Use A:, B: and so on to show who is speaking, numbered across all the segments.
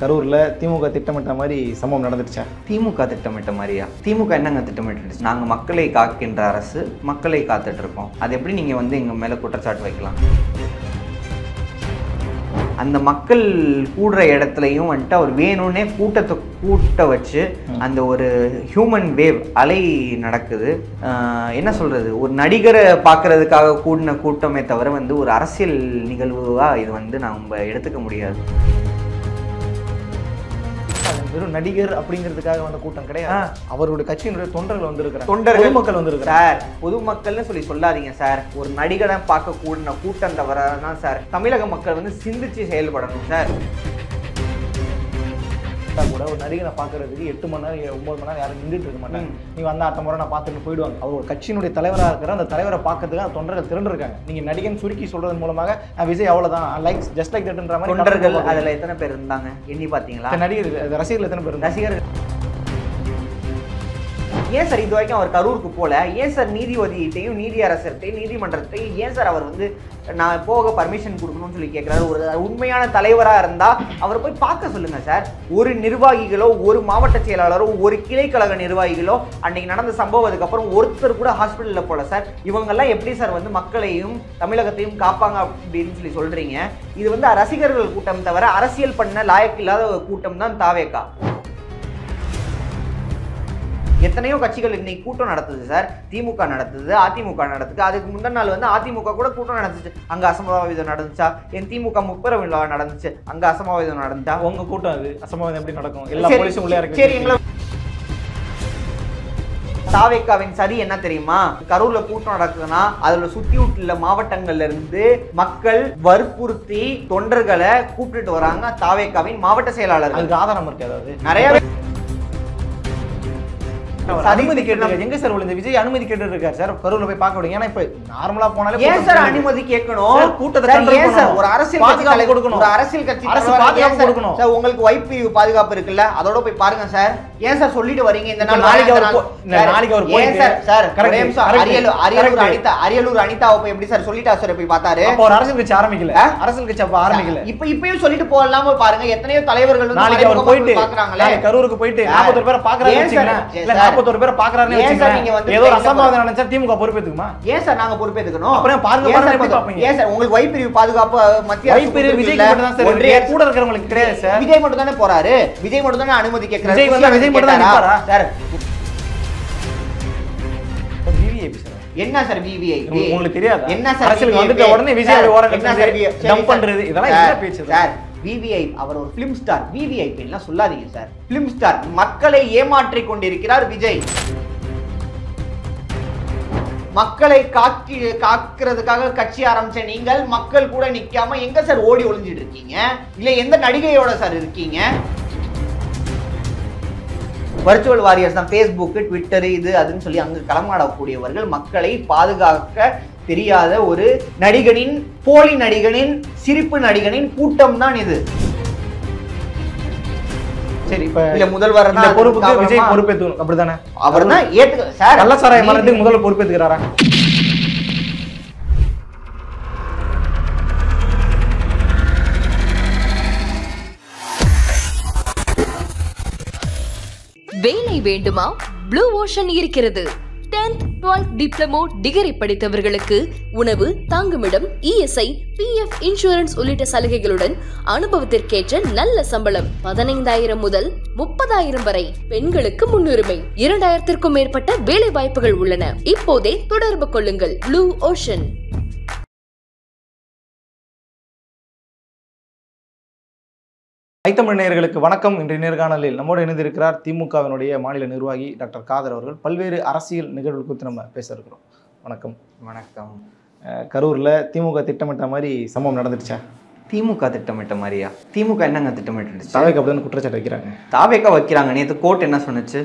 A: கரூரில் திமுக திட்டமிட்ட மாதிரி சம்பவம் நடந்துருச்சா?
B: திமுக திட்டமிட்ட மாதிரியா? திமுக என்னங்க திட்டமிட்டு? நாங்கள் மக்களை காக்கின்ற அரசு, மக்களை காத்துட்டு இருக்கோம். அது எப்படி நீங்கள் வந்து எங்கள் மேலே குற்றச்சாட்டு வைக்கலாம்? அந்த மக்கள் கூடுற இடத்துலையும் வந்துட்டு அவர் வேணும்னே கூட்டத்தை கூட்ட வச்சு அந்த ஒரு ஹியூமன் வேவ் அலை நடக்குது. என்ன சொல்கிறது, ஒரு நடிகரை பார்க்கறதுக்காக கூடின கூட்டமே தவிர வந்து ஒரு அரசியல் நிகழ்வாக இது வந்து நம்ம எடுத்துக்க முடியாது.
A: வெறும் நடிகர் அப்படிங்கிறதுக்காக வந்த கூட்டம் கிடையாது. அவருடைய கட்சியினுடைய தொண்டர்கள் வந்திருக்கிறாங்க,
B: பொதுமக்கள் வந்திருக்கிறாங்க சார். பொதுமக்கள்னு சொல்லி சொல்லாதீங்க சார். ஒரு நடிகரை பார்க்க கூடின கூட்டம் தவிர தான் சார் தமிழக மக்கள் வந்து சிந்திச்சு செயல்படணும் சார்.
A: கூட ஒரு நடிகரை பார்க்கறதுக்கு 8 மணி நேரம் 9 மணி நேரம் யாரும் நின்றுட்டு இருக்க மாட்டாங்க. நீங்க வந்து அடுத்த முறை நான் பார்த்துட்டு போயிடுவாங்க. அவர் ஒரு கட்சியினுடைய தலைவராக இருக்கிற அந்த தலைவரை பார்க்கறதுக்கு அந்த தொண்டர்கள் திரண்டு இருக்காங்க. நீங்க நடிகன் சுருக்கி சொல்றது மூலமாக விஜய் அவ்வளவுதான் லைக்ஸ் ஜஸ்ட் லைக் தட்ன்ற மாதிரி
B: தொண்டர்கள் அதுல எத்தனை பேர் இருந்தாங்க எண்ணி பாத்தீங்களா?
A: நடிகர் ரசிகர்கள் எத்தனை பேர்?
B: ரசிகர்கள் ஏன் சார் இது வரைக்கும் அவர் கரூருக்கு போல? ஏன் சார் நீதிபதியிட்டையும் நீதி அரசர்கிட்டையும் நீதிமன்றத்தையும் ஏன் சார் அவர் வந்து நான் போக பர்மிஷன் கொடுக்கணும்னு சொல்லி கேட்குறாரு? ஒரு உண்மையான தலைவராக இருந்தால் அவர் போய் பார்க்க சொல்லுங்கள் சார். ஒரு நிர்வாகிகளோ, ஒரு மாவட்ட செயலாளரோ, ஒரு கிளைக்கழக நிர்வாகிகளோ அன்னைக்கு நடந்த சம்பவத்துக்கு அப்புறம் ஒருத்தர் கூட ஹாஸ்பிட்டலில் போல சார். இவங்கெல்லாம் எப்படி சார் வந்து மக்களையும் தமிழகத்தையும் காப்பாங்க அப்படின்னு சொல்லி சொல்கிறீங்க? இது வந்து ரசிகர்கள் கூட்டம் தவிர அரசியல் பண்ண லாயக்கு இல்லாத ஒரு கூட்டம் தான் தாவேகா. எத்தனையோ கட்சிகள் இன்னைக்கு கூட்டம் நடத்துது சார். திமுக நடத்துது, அதிமுக நடத்துது. அதுக்கு முந்தின நாள் வந்து அதிமுக கூட கூட்டம் நடந்துச்சு, அங்க அசம்பாவிதம் நடந்துச்சா? என் திமுக முப்பெரும் விழா நடந்துச்சு, அங்க அசம்பாவிதம் நடந்துச்சா?
A: உங்க கூட்டம் அது அசம்பாவிதம் எப்படி நடக்கும்? எல்லா போலீஸும் உள்ளே இருக்கு.
B: சரி, எங்களை தாவேகாவின் சதி என்ன தெரியுமா? கரூர்ல கூட்டம் நடக்குதுன்னா அதுல சுத்தி உள்ள மாவட்டங்கள்ல இருந்து மக்கள் வற்புறுத்தி தொண்டர்களை கூப்பிட்டு வராங்க. தாவேகாவின் மாவட்ட செயலாளர்.
A: அதுக்கு ஆதாரம் இருக்கு. அதாவது
B: நிறைய
A: அனுமதி கேட்டு எங்க சார் இந்த விஜய் அனுமதி கேட்டு இருக்காரு சார் கரூர்ல போய் பார்க்க விடுங்க. ஏன்னா இப்ப நார்மலா போனாலே
B: ஏன் சார் அனுமதி கேட்கணும்? கூட்டத்தை ஏன் சார் ஒரு அரசியல் கட்சி கொடுக்கணும்? ஒரு அரசியல் கட்சி பாதுகாப்பு கொடுக்கணும் சார். உங்களுக்கு வைப்பு பாதுகாப்பு இருக்குல்ல, அதோட போய் பாருங்க சார். ஏன் சார் சொல்லிட்டு வரீங்க? இந்த நாளைக்கு அவர் போய் சார் அரியலூர் அனிதாவை போய் எப்படி சார் சொல்லிட்டா சார் போய் பார்த்தாரு?
A: ஒரு அரசியல் கட்சி ஆரம்பிக்கல, அரசியல் கட்சி அப்ப ஆரம்பிக்கல.
B: இப்பயும் சொல்லிட்டு போகலாம பாருங்க. எத்தனையோ தலைவர்கள்
A: நாளைக்கு அவர் போயிட்டு பாக்குறாங்களே, கரூருக்கு போயிட்டு 41 பேரை பாக்குறாங்க. 41 பேரை பாக்குறாருன்னு வச்சுக்கோங்க. ஏதோ அசம்பாவிதம் நடந்துச்சா திமுக பொறுப்பேத்துக்குமா?
B: ஏன் சார் நாங்க பொறுப்பேத்துக்கணும்?
A: அப்புறம் பாருங்க எப்படி பாப்பீங்க?
B: ஏன் சார் உங்களுக்கு வைப்பிரிவு பாதுகாப்பு மத்திய
A: வைப்பிரிவு விஜய் மட்டும் தான் சார், கூட இருக்கிறவங்களுக்கு கிடையாது சார்.
B: விஜய் மட்டும் தானே போறாரு, விஜய் மட்டும் தானே அனுமதி கேக்குறாரு.
A: விஜய் வந்தா விஜய் மட்டும் தான் நிப்பாரா சார்? விவிஐபி சார்
B: என்ன சார்? விவிஐபி உங்களுக்கு தெரியாது என்ன சார்?
A: அரசியலுக்கு வந்துட்ட உடனே விஜய் ஓரங்கட்டு டம்ப் பண்றது இதெல்லாம் என்ன பேச்சு
B: சார்? விவிஐ அவர் ஒரு பிலிம் ஸ்டார். விவிஐபி எல்லாம் சொல்லாதீங்க சார். Film star. மக்களை ஏமாற்றிக் கொண்டிருக்கிறார் விஜய். மக்களை காக்கிறதுக்காக கட்சி ஆரம்பிச்ச நீங்கள் மக்கள் கூட நிக்காம எங்க சார் ஓடி ஒளிஞ்சிட்டு இருக்கீங்க? இல்ல எந்த நடிகையோட சார் இருக்கீங்க? வர்ச்சுவல் வாரியர்ஸ் தான். ஃபேஸ்புக், ட்விட்டர் இது அதுன்னு சொல்லி அங்கு களமாடக்கூடியவர்கள் மக்களை பாதுகாக்க தெரியாத ஒரு நடிகனின், போலி நடிகனின், சிரிப்பு நடிகனின் கூட்டம் தான் இது.
A: சரி, இப்ப
B: இல்ல முதல்வர்
A: பொறுப்புக்கு விஜய் பொறுப்பேற்கணும் அப்படிதானே?
B: அவர் தான் ஏத்துக்க சார்.
A: கள்ளச்சாராய மரணத்துக்கு முதல்ல பொறுப்பேற்றுக்கிறாரா?
C: வேலை வேண்டுமா? ப்ளூ ஓஷன் இருக்கிறது. 10th 12th டிப்ளமோ டிகிரி படித்தவர்களுக்கு உணவு, தங்குமிடம், இஎஸ்ஐ, பிஎஃப் இன்சூரன்ஸ் உள்ளிட்ட சலுகைகளுடன் அனுபவத்திற்கேற்ற நல்ல சம்பளம் 15,000 முதல் 30,000 வரை. பெண்களுக்கு முன்னுரிமை. 2,000க்கும் மேற்பட்ட வேலை வாய்ப்புகள் உள்ளன. இப்போதே தொடர்பு கொள்ளுங்கள். Blue ocean.
A: ஐத்தமிழ் நேயர்களுக்கு வணக்கம். இன்றைய நேர்காணலில் நம்மோடு இணைந்திருக்கிறார் திமுகவினுடைய மாநில நிர்வாகி டாக்டர் காதர் அவர்கள். பல்வேறு அரசியல் நிகழ்வுகள் குறித்து நம்ம பேச இருக்கிறோம். வணக்கம்.
B: வணக்கம்.
A: கரூரில் திமுக திட்டமிட்ட மாதிரி சம்பவம் நடந்துருச்சா?
B: திமுக திட்டமிட்ட மாதிரியா? திமுக என்னங்க திட்டமிட்டு?
A: தாவேகா அப்படின்னு குற்றச்சாட்டு வைக்கிறாங்க.
B: தாவேகா வைக்கிறாங்க. நேற்று கோர்ட் என்ன சொன்னுச்சு?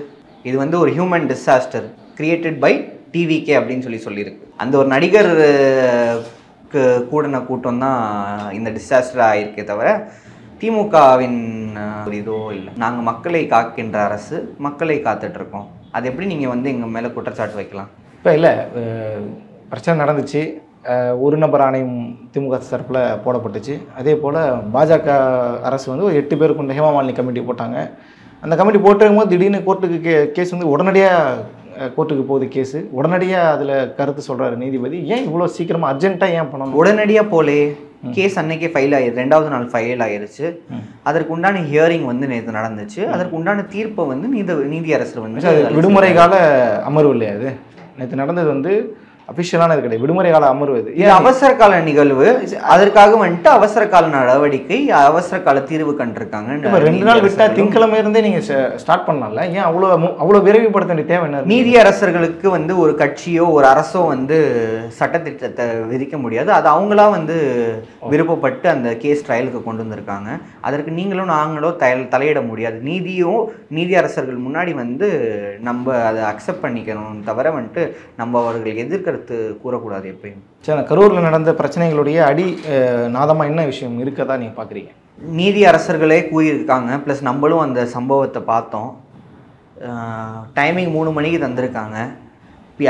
B: இது வந்து ஒரு human disaster created by TVK அப்படின்னு சொல்லியிருக்கு. அந்த ஒரு நடிகர் கூடின கூட்டம் தான் இந்த டிசாஸ்டர் ஆகிருக்கே தவிர திமுகவின் ஒரு இதோ இல்லை. நாங்கள் மக்களை காக்கின்ற அரசு, மக்களை காத்துட்ருக்கோம். அது எப்படி நீங்கள் வந்து எங்கள் மேலே குற்றச்சாட்டு வைக்கலாம்?
A: இப்போ இல்லை, பிரச்சனை நடந்துச்சு, ஒரு நபர் ஆணையம் திமுக தரப்பில் போடப்பட்டுச்சு. அதே போல் பாஜக அரசு வந்து ஒரு 8 பேர் கொண்ட ஹேமாமாலினி கமிட்டி போட்டாங்க. அந்த கமிட்டி போட்டிருக்கும்போது திடீர்னு கோர்ட்டுக்கு கேஸ் வந்து உடனடியாக கோர்ட்டுக்கு போகுது கேஸு. உடனடியாக அதில் கருத்து சொல்கிறாரு நீதிபதி. ஏன் இவ்வளோ சீக்கிரமாக அர்ஜென்ட்டாக ஏன் பண்ணணும்?
B: உடனடியாக போலே கேஸ் அன்னைக்கே ஃபைல் ஆயிடுச்சு, 2வது நாள் ஃபைல் ஆயிருச்சு. அதற்கு உண்டான ஹியரிங் வந்து நேற்று நடந்துச்சு. அதற்கு உண்டான தீர்ப்பை வந்து நீதியரசர் வந்து
A: விடுமுறை கால அமர்வு இல்லையா அது? நேற்று நடந்தது வந்து அஃபிஷியலான இது கிடையாது, விடுமுறை கால அமர்வு இது
B: அவசர கால நிகழ்வு. அதற்காக வந்துட்டு அவசர கால நடவடிக்கை, அவசர கால தீர்வு கண்டிருக்காங்க.
A: 2 நாள் விட்டா திங்கக்கிழமை இருந்தே நீங்க ஸ்டார்ட் பண்ணலாம்ல, ஏன் அவ்வளோ விரைவுபடுத்த வேண்டிய தேவை என்ன?
B: நீதியரசர்களுக்கு வந்து ஒரு கட்சியோ ஒரு அரசோ வந்து சட்டத்திட்டத்தை விதிக்க முடியாது. அது அவங்களா வந்து விருப்பப்பட்டு அந்த கேஸ் ட்ரையலுக்கு கொண்டு வந்திருக்காங்க. அதற்கு நீங்களும் நாங்களோ தலையிட முடியாது. நீதியரசர்கள் முன்னாடி வந்து நம்ம அதை அக்செப்ட் பண்ணிக்கணும் தவிர வந்துட்டு நம்ம அவர்கள் எதிர்க்க கூறக்கூடாது எப்பயும்.
A: சரி, கரூரில் நடந்த பிரச்சனைகளுடைய அடி நாதமாக என்ன விஷயம் இருக்கதா நீங்கள் பார்க்குறீங்க?
B: நீதி அரசர்களே கூறியிருக்காங்க, ப்ளஸ் நம்மளும் அந்த சம்பவத்தை பார்த்தோம். டைமிங் 3 மணிக்கு தந்திருக்காங்க.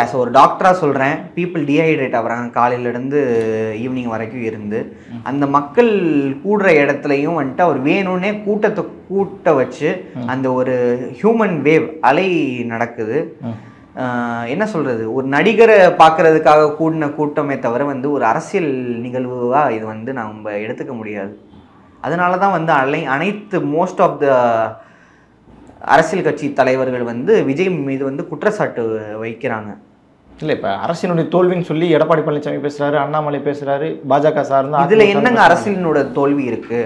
B: ஆஸ் ஒரு டாக்டராக சொல்கிறேன், பீப்புள் டீஹைட்ரேட் ஆகிறாங்க காலையிலேருந்து ஈவினிங் வரைக்கும் இருந்து. அந்த மக்கள் கூடுற இடத்துலையும் வந்துட்டு அவர் வேணும்னே கூட்ட வச்சு அந்த ஒரு ஹியூமன் வேவ் அலை நடக்குது. என்ன சொல்கிறது, ஒரு நடிகரை பார்க்குறதுக்காக கூடின கூட்டமே தவிர வந்து ஒரு அரசியல் நிகழ்வாக இது வந்து நம்ம எடுத்துக்க முடியாது. அதனால தான் வந்து அனைத்து மோஸ்ட் ஆஃப் த அரசியல் கட்சி தலைவர்கள் வந்து விஜய் மீது வந்து குற்றச்சாட்டு வைக்கிறாங்க.
A: இல்லை, இப்போ அரசியலுடைய தோல்வின்னு சொல்லி எடப்பாடி பழனிசாமி பேசுகிறாரு, அண்ணாமலை பேசுகிறாரு, பாஜக சார்ந்து
B: இதில் என்னங்க அரசியலினோட தோல்வி இருக்குது?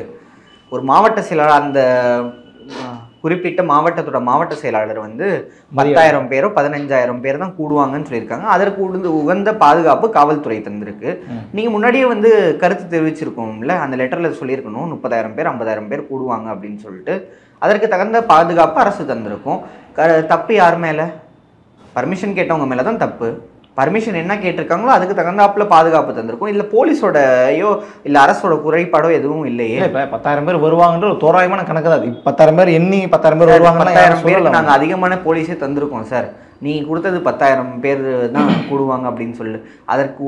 B: ஒரு மாவட்ட செயலாளர், அந்த குறிப்பிட்ட மாவட்டத்தோட மாவட்ட செயலாளர் வந்து 10,000 பேரோ 15,000 பேர் தான் கூடுவாங்கன்னு சொல்லியிருக்காங்க. அதற்கு உகந்த பாதுகாப்பு காவல்துறை தந்திருக்கு. நீங்கள் முன்னாடியே வந்து கருத்து தெரிவிச்சிருக்கோம்ல, அந்த லெட்டரில் சொல்லியிருக்கணும் 30,000 பேர் 50,000 பேர் கூடுவாங்க அப்படின்னு சொல்லிட்டு. அதற்கு தகுந்த பாதுகாப்பு அரசு தந்திருக்கும். தப்பு யார் மேலே? பர்மிஷன் கேட்டவங்க மேலே தான் தப்பு. பர்மிஷன் என்ன கேட்டிருக்காங்களோ அதுக்கு தகுந்தாப்புல பாதுகாப்பு தந்திருக்கும். இல்லை போலீஸோடையோ இல்லை அரசோட குறைபாடோ எதுவும் இல்லையே.
A: இப்போ 10,000 பேர் வருவாங்கன்ற ஒரு தோராயமான கணக்கு தான். 10,000 பேர் எண்ணி 10,000 பேர் வருவாங்க.
B: 10,000 பேர் நாங்கள் அதிகமான போலீஸே தந்திருக்கோம் சார். நீங்கள் கொடுத்தது 10,000 பேர் தான் கூடுவாங்க அப்படின்னு சொல்லி அதற்கு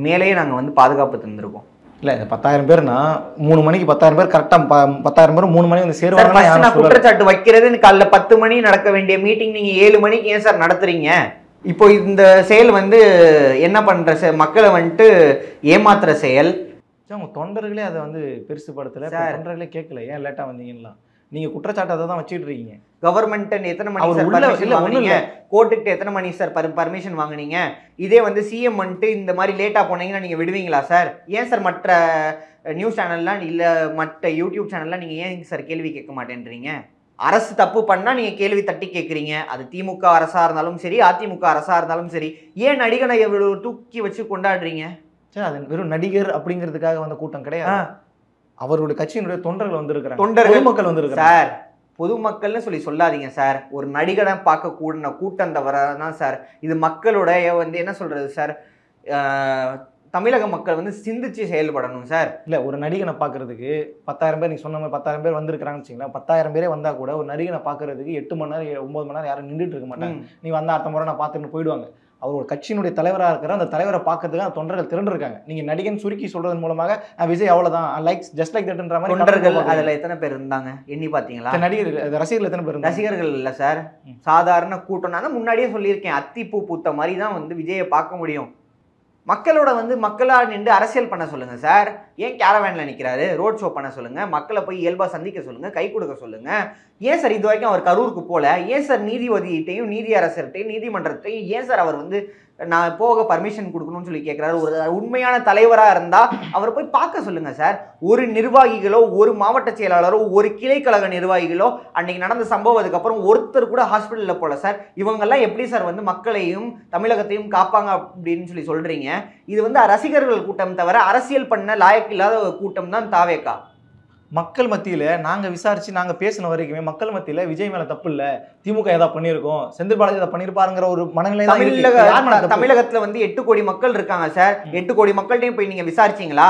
B: மேலேயே நாங்கள் வந்து பாதுகாப்பு தந்திருக்கோம்.
A: இல்லை, 10,000 பேர்னா 3 மணிக்கு 10,000 பேர் கரெக்டாக 10,000 பேர் 3 மணி வந்து சேருவாங்க.
B: நான் குற்றச்சாட்டு வைக்கிறது, காலைல 10 மணி நடக்க வேண்டிய மீட்டிங் நீங்கள் 7 மணிக்கு ஏன் சார் நடத்துறீங்க? இப்போ இந்த செயல் வந்து என்ன பண்ற மக்களை வந்துட்டு ஏமாத்துற செயல்.
A: அவங்க தொண்டர்களே அதை வந்து பெருசுபடுத்தல, தொண்டர்களே கேட்கல ஏன் லேட்டா வந்தீங்கன்னா. நீங்க குற்றச்சாட்டு அதை தான் வச்சுட்டு இருக்கீங்க.
B: கவர்மெண்ட் எத்தனை மணி சார் பர்மிஷன் வாங்குனீங்க? கோர்ட்டுக்கு எத்தனை மணி சார் பர்மிஷன் வாங்குனீங்க? இதே வந்து சிஎம் வந்துட்டு இந்த மாதிரி லேட்டா போனீங்கன்னா நீங்க விடுவீங்களா சார்? ஏன் சார் மற்ற நியூஸ் சேனல்லாம் இல்ல மற்ற யூடியூப் சேனல்லாம் நீங்க ஏன் சார் கேள்வி கேட்க மாட்டேன்றீங்க? அரசு தப்பு பண்ணா நீங்க கேள்வி தட்டி கேட்குறீங்க. அது திமுக அரசா இருந்தாலும் சரி, அதிமுக அரசா இருந்தாலும் சரி. ஏன் நடிகனை எவ்வளவு தூக்கி வச்சு கொண்டாடுறீங்க?
A: சார், அது வெறும் நடிகர் அப்படிங்கிறதுக்காக வந்த கூட்டம் கிடையாது. அவருடைய கட்சியினுடைய தொண்டர்கள் வந்திருக்கிறாங்க, பொதுமக்கள் வந்திருக்கிறாங்க சார்.
B: பொதுமக்கள்னு சொல்லி சொல்லாதீங்க சார். ஒரு நடிகனை பார்க்க கூடின கூட்டம் தவறதான் சார். இது மக்களுடைய வந்து என்ன சொல்றது சார், தமிழக மக்கள் வந்து சிந்திச்சு செயல்படணும் சார்.
A: இல்லை, ஒரு நடிகனை பார்க்கறதுக்கு 10,000 பேர், நீ சொன்ன மாதிரி 10,000 பேர் வந்திருக்கிறாங்கன்னு வச்சுங்களேன். 10,000 பேரே வந்தால் கூட ஒரு நடிகனை பார்க்கறதுக்கு 8 மணி நேரம் 9 மணி நேரம் யாரும் நின்றுட்டு இருக்க மாட்டாங்க. நீ வந்த அடுத்த முறை நான் பார்த்துட்டு போயிடுவாங்க. அவர் ஒரு கட்சியினுடைய தலைவராக இருக்கிற அந்த தலைவரை பார்க்கறதுக்கு அந்த தொண்டர்கள் திரண்டிருக்காங்க. நீங்க நடிகன் சுருக்கி சொல்றதன் மூலமாக விஜய் அவ்வளவுதான் லைக்ஸ் ஜஸ்ட் லைக் தட்ன்ற மாதிரி.
B: தொண்டர்கள் அதுல எத்தனை பேர் இருந்தாங்க எண்ணி பாத்தீங்களா?
A: நடிகர்கள் ரசிகர்கள் எத்தனை பேர்?
B: ரசிகர்கள் இல்ல சார், சாதாரண கூட்டம். நான் தான் முன்னாடியே சொல்லியிருக்கேன், அத்திப்பூ பூத்த மாதிரி தான் வந்து விஜயை பார்க்க முடியும். மக்களோட வந்து மக்களா நின்று அரசியல் பண்ண சொல்லுங்க சார். ஏன் கேரவேன்ல நிற்கிறாரு? ரோட் ஷோ பண்ண சொல்லுங்க, மக்களை போய் இயல்பா சந்திக்க சொல்லுங்க, கை கொடுக்க சொல்லுங்க. ஏன் சார் இது வரைக்கும் அவர் கரூருக்கு போல? ஏன் சார் நீதிபதியிட்டையும் நீதியரசர்கிட்டையும் நீதிமன்றத்தையும் ஏன் சார் அவர் வந்து நான் போக பர்மிஷன் கொடுக்கணும்னு சொல்லி கேட்குறாரு? ஒரு உண்மையான தலைவராக இருந்தால் அவரை போய் பார்க்க சொல்லுங்க சார். ஒரு நிர்வாகிகளோ, ஒரு மாவட்ட செயலாளரோ, ஒரு கிளைக்கழக நிர்வாகிகளோ அன்னைக்கு நடந்த சம்பவத்துக்கு அப்புறம் ஒருத்தர் கூட ஹாஸ்பிட்டலில் போல சார். இவங்கெல்லாம் எப்படி சார் வந்து மக்களையும் தமிழகத்தையும் காப்பாங்க அப்படின்னு சொல்லி சொல்றீங்க? இது வந்து ரசிகர்கள் கூட்டம் தவிர அரசியல் பண்ண லாயக்கில்லாத கூட்டம் தான் தாவேக்கா.
A: மக்கள் மத்தியில நாங்க விசாரிச்சு நாங்க பேசின வரைக்குமே மக்கள் மத்தியில விஜய் மேல தப்பு இல்ல, திமுக ஏதாவது பண்ணியிருக்கோம், செந்தில் பாலாஜி ஏதாவது பண்ணிருப்பாருங்கிற ஒரு மனநிலை.
B: தமிழகத்துல வந்து 8 கோடி மக்கள் இருக்காங்க சார். 8 கோடி மக்கள்கிட்டையும் போய் நீங்க விசாரிச்சீங்களா?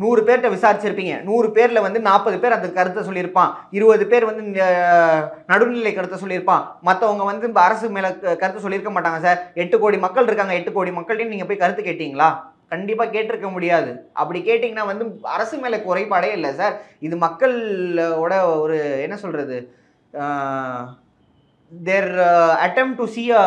B: 100 பேர்கிட்ட விசாரிச்சிருப்பீங்க. 100 பேர்ல வந்து 40 பேர் அந்த கருத்தை சொல்லியிருப்பான், 20 பேர் வந்து நடுநிலை கருத்தை சொல்லியிருப்பான், மற்றவங்க வந்து அரசு மேல கருத்து சொல்லியிருக்க மாட்டாங்க சார். 8 கோடி மக்கள் இருக்காங்க, 8 கோடி மக்கள்கிட்டையும் நீங்க போய் கருத்து கேட்டீங்களா? கண்டிப்பா கேட்டிருக்க முடியாது. அப்படி கேட்டீங்கன்னா வந்து அரசு மேல குறைபாடே இல்லை சார். இது மக்களோட ஒரு என்ன சொல்றது, தேர் attempt to see a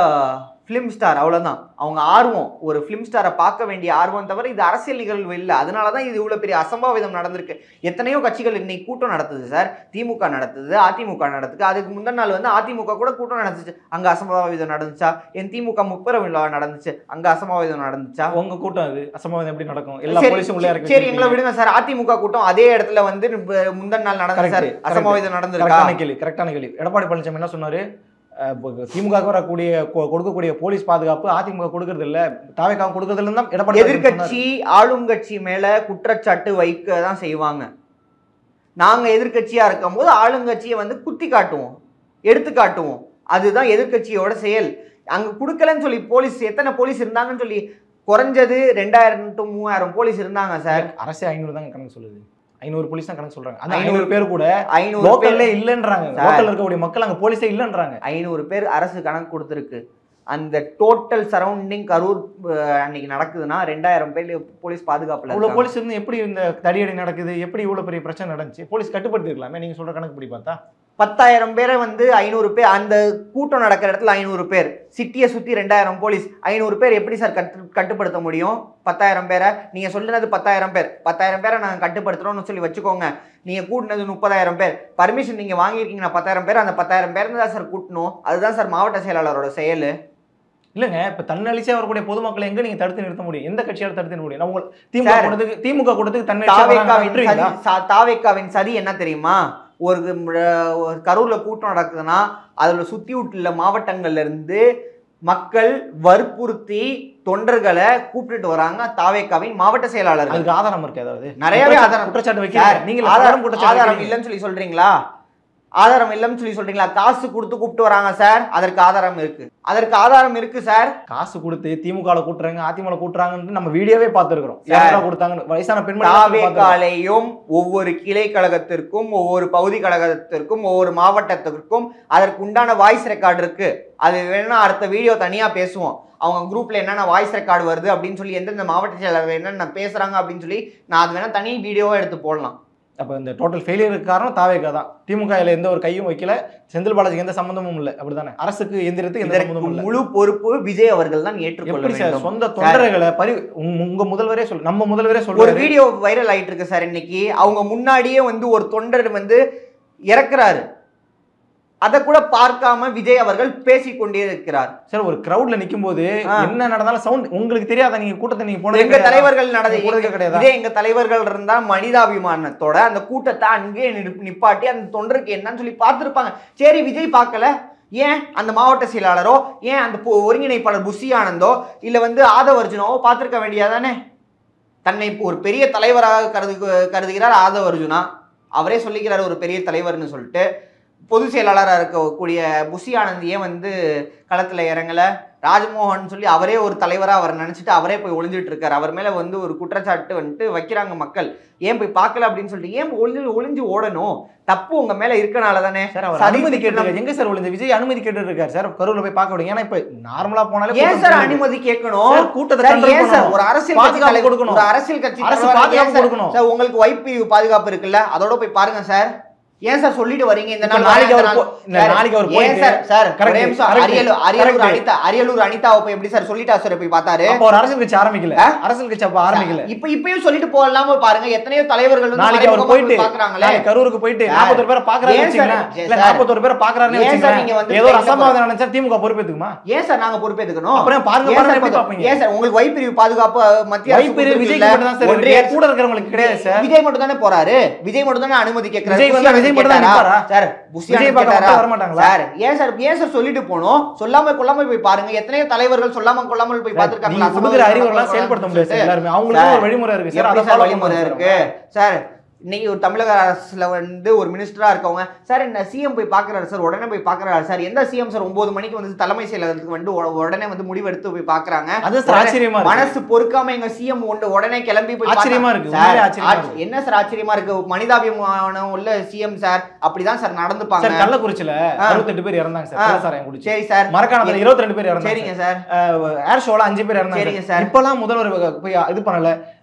B: film star, அவ்வளோதான். அவங்க ஆர்வம், ஒரு ஃபிலிம் ஸ்டாரை பார்க்க வேண்டிய ஆர்வம் தவிர இது அரசியல் நிகழ்வு இல்லை. அதனால தான் இது இவ்வளோ பெரிய அசம்பாவிதம் நடந்திருக்கு. எத்தனையோ கட்சிகள் இன்னைக்கு கூட்டம் நடத்துது சார். திமுக நடத்துது, அதிமுக நடத்துது. அதுக்கு முந்தின நாள் வந்து அதிமுக கூட கூட்டம் நடந்துச்சு, அங்கே அசம்பாவிதம் நடந்துச்சா? என் திமுக முப்பெரும் விழா நடந்துச்சு, அங்கே அசம்பாவிதம் நடந்துச்சா?
A: உங்க கூட்டம் அது அசம்பாவிதம் எப்படி நடக்கும்? எல்லா போலீஸும் உள்ளே இருக்கு.
B: சரி, எங்களை விடுங்க சார். அதிமுக கூட்டம் அதே இடத்துல வந்து முந்தின நாள் நடந்துச்சு சார், அசம்பாவிதம் நடந்திருக்கா?
A: கரெக்டான கேள்வி. எடப்பாடி பழனிசாமி என்ன சொன்னாரு? திமுக வரக்கூடிய கொடுக்கக்கூடிய போலீஸ் பாதுகாப்பு அதிமுக கொடுக்கறது இல்ல, தாவேகா கொடுக்கறது இல்ல தான் எடப்பாடி.
B: எதிர்கட்சி ஆளும் கட்சி மேல குற்றச்சாட்டு வைக்க தான் செய்வாங்க. நாங்க எதிர்கட்சியா இருக்கும் போது ஆளுங்கட்சியை வந்து குத்தி காட்டுவோம், எடுத்து காட்டுவோம். அதுதான் எதிர்கட்சியோட செயல். அங்க கொடுக்கலன்னு சொல்லி போலீஸ் எத்தனை போலீஸ் இருந்தாங்கன்னு சொல்லி குறைஞ்சது 2000 to 3000 போலீஸ் இருந்தாங்க சார்.
A: அரசே 500 தான் கணக்கு சொல்லுது. 500 போலீஸ் தான் கணக்கு சொல்றாங்க. அந்த 500 பேர் கூட
B: 500
A: லோக்கல்ல இல்லன்றாங்க. லோக்கல்ல இருக்கக்கூடிய மக்கள் அங்க போலீஸே இல்லன்றாங்க.
B: 500 பேர் அரசு கணக்கு கொடுத்துருக்கு. அந்த டோட்டல் சரௌண்டிங் கரூர் அன்னைக்கு நடக்குதுன்னா 2000 பேர் போலீஸ் பாதுகாப்புல.
A: இவ்வளவு போலீஸ் இருந்து எப்படி இந்த தடியடி நடக்குது? எப்படி இவ்வளவு பெரிய பிரச்சனை நடந்துச்சு? போலீஸ் கட்டுப்படுத்திருக்கலாமே. நீங்க சொல்ற கணக்கு படி பார்த்தா
B: 10,000 பேரை வந்து 500 பேர், அந்த கூட்டம் நடக்கிற இடத்துல 500 பேர், சிட்டியை சுற்றி 2000 போலீஸ், 500 பேர் எப்படி சார் கட்டுப்படுத்த முடியும்? 10,000 பேரை நீங்கள் சொல்லுனது 10,000 பேர், 10,000 பேரை நாங்கள் கட்டுப்படுத்துகிறோம்னு சொல்லி வச்சுக்கோங்க. நீங்கள் கூட்டினது 30,000 பேர், பர்மிஷன் நீங்கள் வாங்கியிருக்கீங்கன்னா 10,000 பேர், அந்த 10,000 பேர் தான் சார் கூட்டணும். அதுதான் சார் மாவட்ட செயலாளரோட செயல்.
A: இல்லைங்க, இப்போ தன்னழிச்சே வரக்கூடிய பொதுமக்களை எங்க நீங்க தடுத்து நிறுத்த முடியும்? எந்த கட்சியால் தடுத்து நிறுத்த முடியும்? நம்ம திமுக கூட்டத்துக்கு
B: தாவேக்காவின் சதி என்ன தெரியுமா? ஒரு கரூர்ல கூட்டம் நடக்குதுன்னா அதுல சுத்தி விட்டுள்ள மாவட்டங்கள்ல இருந்து மக்கள் வற்புறுத்தி தொண்டர்களை கூப்பிட்டு வராங்க தாவேக்காவின் மாவட்ட செயலாளர்.
A: அதுக்கு ஆதாரம் இருக்கு? அதாவது
B: நிறையவே ஆதாரம்
A: குற்றச்சாட்டு வைக்கிறீங்க நீங்க.
B: ஆதாரம் இல்லைன்னு சொல்லி சொல்றீங்களா? ஆதாரம் இல்லைன்னு சொல்லி சொல்றீங்களா? காசு கொடுத்து கூப்பிட்டு வராங்க சார், அதற்கு ஆதாரம் இருக்கு. அதற்கு ஆதாரம் இருக்கு சார்.
A: காசு கொடுத்து திமுக கூட்டுறாங்க, அதிமுக கூட்டுறாங்கன்னு நம்ம வீடியோவே பார்த்திருக்கிறோம். யாரா கொடுத்தாங்கன்னு வயசான
B: பெண்மணியும் ஒவ்வொரு கிளை கழகத்திற்கும், ஒவ்வொரு பகுதி கழகத்திற்கும், ஒவ்வொரு மாவட்டத்திற்கும் அதற்கு உண்டான வாய்ஸ் ரெக்கார்டு இருக்கு. அது வேணா அடுத்த வீடியோ தனியா பேசுவோம். அவங்க குரூப்ல என்னென்ன வாய்ஸ் ரெக்கார்டு வருது அப்படின்னு சொல்லி, எந்தெந்த மாவட்ட செயலாளர் என்னென்ன பேசுறாங்க அப்படின்னு சொல்லி நான் அது வேணா தனி வீடியோவா எடுத்து போடலாம்.
A: அப்போ இந்த டோட்டல் ஃபெயிலியருக்கு காரணம் தாவேகா தான். திமுகவில் எந்த ஒரு கையும் வைக்கல, செந்தில் பாலாஜிக்கு எந்த சம்பந்தமும் இல்லை, அப்படிதானே? அரசுக்கு எந்திரத்துக்கு எந்த சம்பந்தமும் இல்லை.
B: முழு பொறுப்பு விஜய் அவர்கள் தான் ஏற்றுக்கொள்ள வேண்டும்.
A: சொந்த தொண்டர்களை உங்க முதல்வரே சொல்ல, நம்ம முதல்வரே சொல்ல.
B: ஒரு வீடியோ வைரல் ஆயிட்டு இருக்கு சார் இன்னைக்கு. அவங்க முன்னாடியே வந்து ஒரு தொண்டர் வந்து இறக்குறாரு, அதை கூட பார்க்காம விஜய் அவர்கள் பேசிக்கொண்டே இருக்கிறார்.
A: சார், ஒரு கிரௌட்ல நிக்கும் போது என்ன நடந்தாலும் சவுண்ட் உங்களுக்கு தெரியாத? நீங்க கூட்டத்தை நீங்க போனது
B: எங்க தலைவர்கள் நடந்தது
A: கிடையாது.
B: இதே எங்க தலைவர்கள் இருந்தா மனிதாபிமானத்தோட அந்த கூட்டத்தை அங்கே நிப்பாட்டி அந்த தொண்டருக்கு என்னன்னு சொல்லி பார்த்திருப்பாங்க. சரி, விஜய் பார்க்கல, ஏன் அந்த மாவட்ட செயலாளரோ, ஏன் அந்த ஒருங்கிணைப்பாளர் புஷி ஆனந்தோ இல்ல வந்து ஆதவ அர்ஜுனாவோ பார்த்திருக்க வேண்டியதானே? தன்னை ஒரு பெரிய தலைவராக கருதுகிறார் ஆதவ அர்ஜுனா. அவரே சொல்லிக்கிறார் ஒரு பெரிய தலைவர்னு சொல்லிட்டு. பொதுச் செயலாளராக இருக்கக்கூடிய புஷி ஆனந்தியே வந்து களத்தில் இறங்கல, ராஜ்மோகன் சொல்லி அவரே ஒரு தலைவராக அவர் நினச்சிட்டு அவரே போய் ஒளிஞ்சிட்டு இருக்காரு. அவர் மேலே வந்து ஒரு குற்றச்சாட்டு வந்துட்டு வைக்கிறாங்க மக்கள். ஏன் போய் பார்க்கல அப்படின்னு சொல்லிட்டு ஏன் ஒளிஞ்சு ஓடணும்? தப்பு உங்க மேல இருக்கனால தானே
A: சார். அவர் அனுமதி கேட்டு எங்க சார் ஒளிஞ்சு? விஜய் அனுமதி கேட்டு இருக்காரு சார், கரூர்ல போய் பார்க்க விடுங்க. ஏன்னா இப்ப நார்மலா போனாலே
B: ஏன் சார் அனுமதி கேட்கணும்?
A: கூட்டத்தை
B: ஏன் சார் ஒரு அரசியல் கட்சி கொடுக்கணும்? ஒரு அரசியல் கட்சி
A: பாதுகாப்பு கொடுக்கணும்
B: சார். உங்களுக்கு வைப்பு பாதுகாப்பு இருக்குல்ல, அதோட போய் பாருங்க சார். ஏன் சார் சொல்லிட்டு வரீங்க இந்த நாள்? அரியலூர் அனிதாவை போய் எப்படி சார் சொல்லிட்டா சார் போய் பார்த்தாரு?
A: ஒரு அரசியல் கட்சி ஆரம்பிக்கல, அரசியல் கட்சி அப்ப ஆரம்பிக்கல.
B: இப்பயும் சொல்லிட்டு போகலாம பாருங்க. எத்தனையோ தலைவர்கள் வந்து
A: நாளைக்கு அவர் போயிட்டு பாக்குறாங்களே, கரூருக்கு போயிட்டு 41 பேரை பாக்குறாரு வச்சுங்களேன். இல்ல 41 பேரை பாக்குறாருன்னு வச்சுங்களேன். ஏதோ ஒரு அசம்பாவிதம் நடந்துச்சா திமுக பொறுப்பேத்துக்குமா?
B: ஏன் சார் நாங்க பொறுப்பேத்துக்கணும்?
A: அப்புறம் பாருங்க எப்படி பாப்பீங்க?
B: ஏன் சார் உங்களுக்கு வைப்பிரிவு பாதுகாப்பு மத்திய
A: வைப்பிரிவு விஜய் மட்டும் தான் சார், கூட இருக்கிறவங்களுக்கு கிடையாது சார்.
B: விஜய் மட்டும் தானே போறாரு, விஜய் மட்டும் தானே அனுமதி கேக்குறாரு.
A: விஜய் மட்டும் தான்
B: சார் வர மாட்டாங்களா சார்? ஏன் சார் சொல்லிட்டு போனோம்? சொல்லாம கொள்ளாம போய் பாருங்க. எத்தனையோ தலைவர்கள் சொல்லாம கொள்ளாமல் போய் பார்த்திருக்காங்க.
A: கொடுக்குற அறிவுரைலாம் செயல்படுத்த முடியாது சார். எல்லாரும் அவங்களுக்கு ஒரு வழிமுறை இருக்கு சார். அத வழிமுறை
B: இருக்கு சார். இன்னைக்கு ஒரு தமிழக அரசுல வந்து ஒரு மினிஸ்டரா இருக்கவங்க சார் என்ன சிஎம் போய் பாக்குறாரு சார், உடனே போய் பாக்குறாரு சார், எந்த சிஎம் சார் 9 மணிக்கு வந்து தலைமை செயலகத்துக்கு வந்து உடனே வந்து முடிவெடுத்து போய் பாக்குறாங்க, மனசு பொறுக்காம எங்க சிஎம் உடனே கிளம்பி போய்
A: ஆச்சரியமா இருக்கு.
B: என்ன சார் ஆச்சரியமா இருக்கு, மனிதாபிமானம் உள்ள சிஎம் சார் அப்படிதான் சார் நடந்துப்பாங்க.
A: கள்ளக்குறிச்சியில 68 பேர் இறந்தாங்க சார்.
B: சரி சார்.
A: மரக்காணத்துல 22 பேர் இறந்தாங்க.
B: சரிங்க சார்.
A: ஏர் ஷோல 5 பேர் இறந்தாங்க. சரிங்க சார். இப்பலாம் முதல்வர் போய் இது பண்ணல.